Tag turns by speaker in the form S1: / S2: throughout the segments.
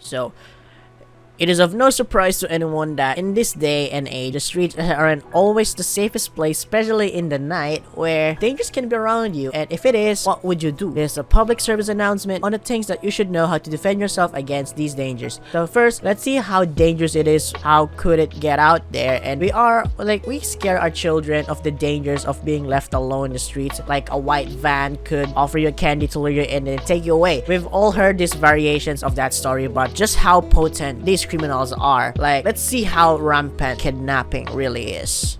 S1: So it is of no surprise to anyone that in this day and age, the streets aren't always the safest place, especially in the night where dangers can be around you. And if it is, what would you do? There's a public service announcement on the things that you should know how to defend yourself against these dangers. So first, let's see how dangerous it is. How could it get out there? And we scare our children of the dangers of being left alone in the streets. Like a white van could offer you a candy to lure you in and take you away. We've all heard these variations of that story, but just how potent these criminals are. Like, let's see how rampant kidnapping really is.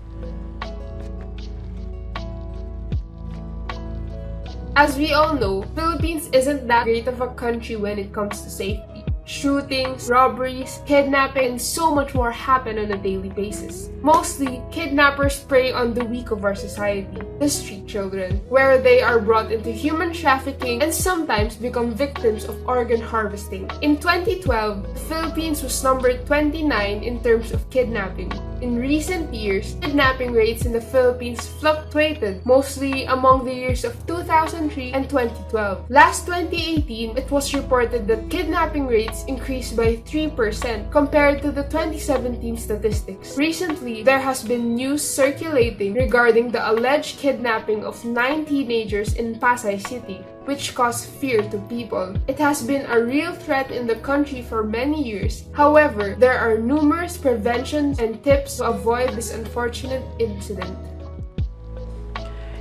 S2: As we all know, Philippines isn't that great of a country when it comes to safety. Shootings, robberies, kidnapping, and so much more happen on a daily basis. Mostly, kidnappers prey on the weak of our society, the street children, where they are brought into human trafficking and sometimes become victims of organ harvesting. In 2012, the Philippines was numbered 29 in terms of kidnapping. In recent years, kidnapping rates in the Philippines fluctuated, mostly among the years of 2003 and 2012. Last 2018, it was reported that kidnapping rates increased by 3% compared to the 2017 statistics. Recently, there has been news circulating regarding the alleged kidnapping of 9 teenagers in Pasay City, which caused fear to people. It has been a real threat in the country for many years. However, there are numerous preventions and tips to avoid this unfortunate incident.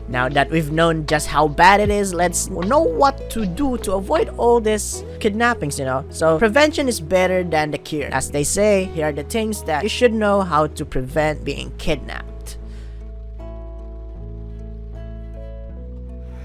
S1: Now that we've known just how bad it is, let's know what to do to avoid all these kidnappings, So prevention is better than the cure. As they say, here are the things that you should know how to prevent being kidnapped.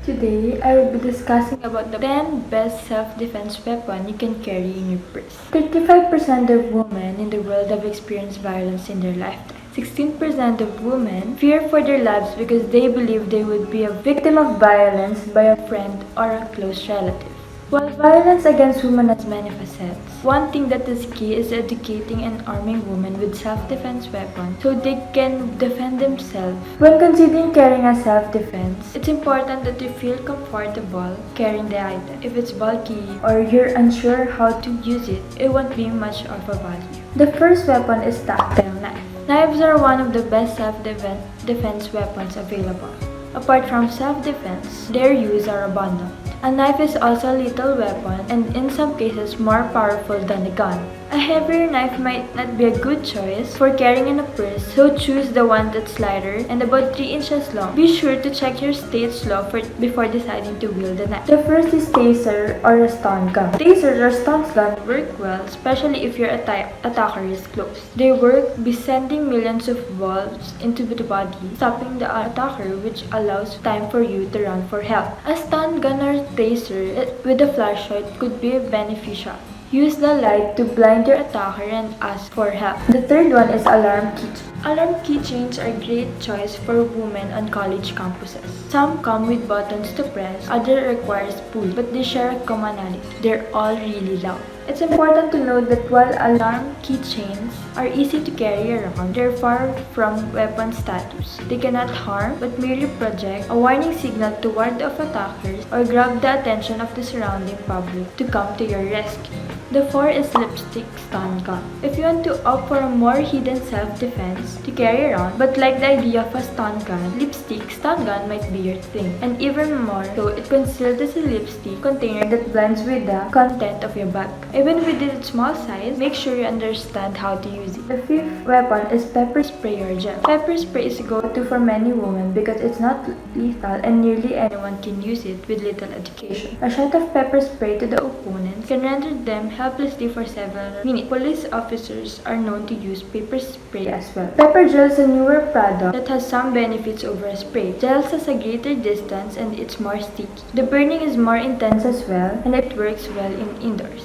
S3: Today, I will be discussing about the 10 best self-defense weapons you can carry in your purse. 35% of women in the world have experienced violence in their lifetime. 16% of women fear for their lives because they believe they would be a victim of violence by a friend or a close relative. While violence against women has many facets, one thing that is key is educating and arming women with self-defense weapons so they can defend themselves. When considering carrying a self-defense, it's important that you feel comfortable carrying the item. If it's bulky or you're unsure how to use it, it won't be much of a value. The first weapon is tactile knife. Knives are one of the best self-defense weapons available. Apart from self-defense, their use are abundant. A knife is also a lethal weapon and in some cases more powerful than a gun. A heavier knife might not be a good choice for carrying in a purse, so choose the one that's lighter and about 3 inches long. Be sure to check your state's law before deciding to wield the knife. The first is taser or a stun gun. Tasers or stun guns work well, especially if your attacker is close. They work by sending millions of volts into the body, stopping the attacker, which allows time for you to run for help. A stun gun or taser with a flashlight could be beneficial. Use the light to blind your attacker and ask for help. The third one is alarm keychains. Alarm keychains are a great choice for women on college campuses. Some come with buttons to press, others require pull, but they share a commonality. They're all really loud. It's important to note that while alarm keychains are easy to carry around, they're far from weapon status. They cannot harm, but merely project a warning signal to ward off attackers or grab the attention of the surrounding public to come to your rescue. The fourth is lipstick stun gun. If you want to opt for a more hidden self-defense to carry around, but like the idea of a stun gun, lipstick stun gun might be your thing. And even more so, it conceals as a lipstick container that blends with the content of your bag. Even with its small size, make sure you understand how to use it. The fifth weapon is pepper spray or gel. Pepper spray is a go-to for many women because it's not lethal and nearly anyone can use it with little education. A shot of pepper spray to the opponent can render them helplessly for several minutes. Police officers are known to use pepper spray as well. Pepper gel is a newer product that has some benefits over a spray. Gel has a greater distance and it's more sticky. The burning is more intense as well and it works well indoors.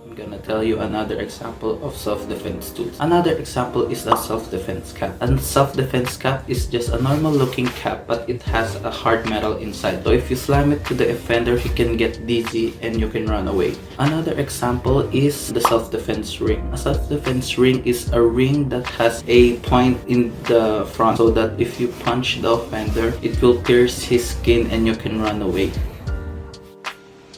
S4: I'm gonna tell you another example of self-defense tools. Another example is a self-defense cap. And self-defense cap is just a normal looking cap, but it has a hard metal inside. So if you slam it to the offender, he can get dizzy and you can run away. Another example is the self-defense ring. A self-defense ring is a ring that has a point in the front so that if you punch the offender, it will pierce his skin and you can run away.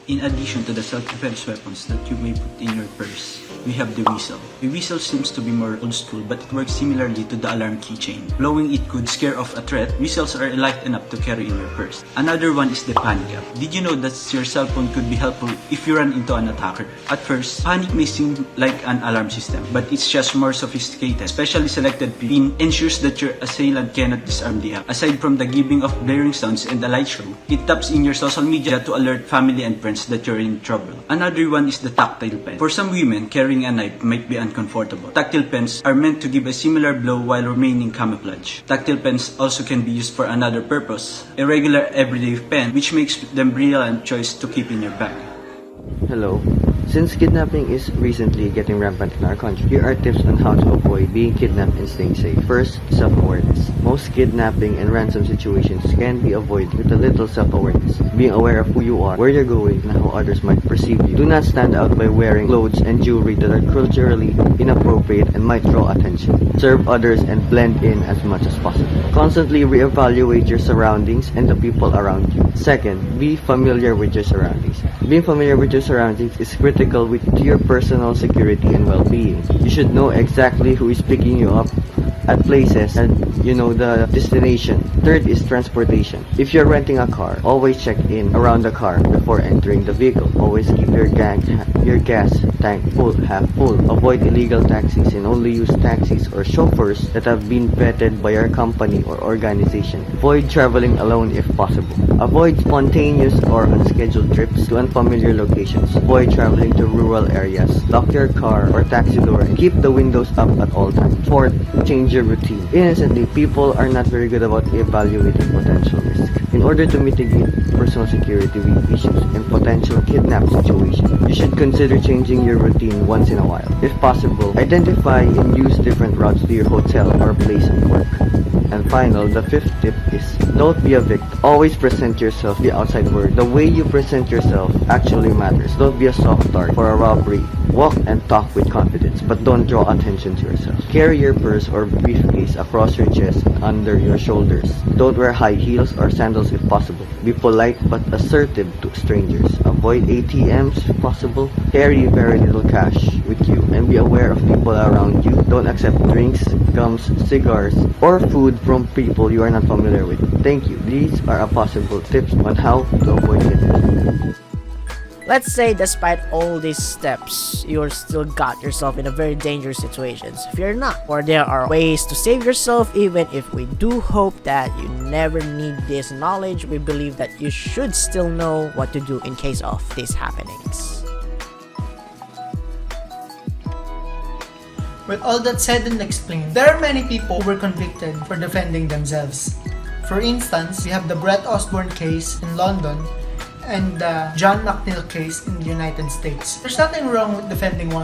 S5: In addition to the self-defense weapons that you may put in your purse, we have the whistle. The whistle seems to be more old school, but it works similarly to the alarm keychain. Blowing it could scare off a threat. Whistles are light enough to carry in your purse. Another one is the panic app. Did you know that your cell phone could be helpful if you run into an attacker? At first, panic may seem like an alarm system, but it's just more sophisticated. Specially selected pin ensures that your assailant cannot disarm the app. Aside from the giving of blaring sounds and a light show, it taps in your social media to alert family and friends that you're in trouble. Another one is the tactile pen. For some women, carrying a knife might be uncomfortable. Tactile pens are meant to give a similar blow while remaining camouflage. Tactile pens also can be used for another purpose, a regular everyday pen, which makes them brilliant choice to keep in your bag.
S6: Hello. Since kidnapping is recently getting rampant in our country, here are tips on how to avoid being kidnapped and staying safe. First, self-awareness. Most kidnapping and ransom situations can be avoided with a little self-awareness. Being aware of who you are, where you're going, and how others might perceive you. Do not stand out by wearing clothes and jewelry that are culturally inappropriate and might draw attention. Serve others and blend in as much as possible. Constantly reevaluate your surroundings and the people around you. Second, be familiar with your surroundings. Being familiar with your surroundings is critical with your personal security and well-being. You should know exactly who is picking you up at places and you know the destination. Third is transportation. If you're renting a car, always check in around the car before entering the vehicle. Always keep your gas tank half full. Avoid illegal taxis and only use taxis or chauffeurs that have been vetted by your company or organization. Avoid traveling alone if possible. Avoid spontaneous or unscheduled trips to unfamiliar locations. Avoid traveling to rural areas. Lock your car or taxi door and keep the windows up at all times. Fourth, change your routine. Innocently, people are not very good about evaluating potential risks. In order to mitigate personal security issues and potential kidnap situations, you should consider changing your routine once in a while. If possible, identify and use different routes to your hotel or place of work. And final, the fifth tip is don't be a victim. Always present yourself to the outside world. The way you present yourself actually matters. Don't be a soft target for a robbery. Walk and talk with confidence, but don't draw attention to yourself. Carry your purse or briefcase across your chest and under your shoulders. Don't wear high heels or sandals if possible. Be polite but assertive to strangers. Avoid ATMs if possible. Carry very little cash with you and be aware of people around you. Don't accept drinks, gums, cigars, or food from people you are not familiar with. Thank you. These are a possible tips on how to avoid it.
S1: Let's say despite all these steps, you're still got yourself in a very dangerous situations. Fear not, for there are ways to save yourself. Even if we do hope that you never need this knowledge, we believe that you should still know what to do in case of these happenings.
S7: With all that said and explained, there are many people who were convicted for defending themselves. For instance, we have the Brett Osborne case in London and the John McNeil case in the United States. There's nothing wrong with defending one.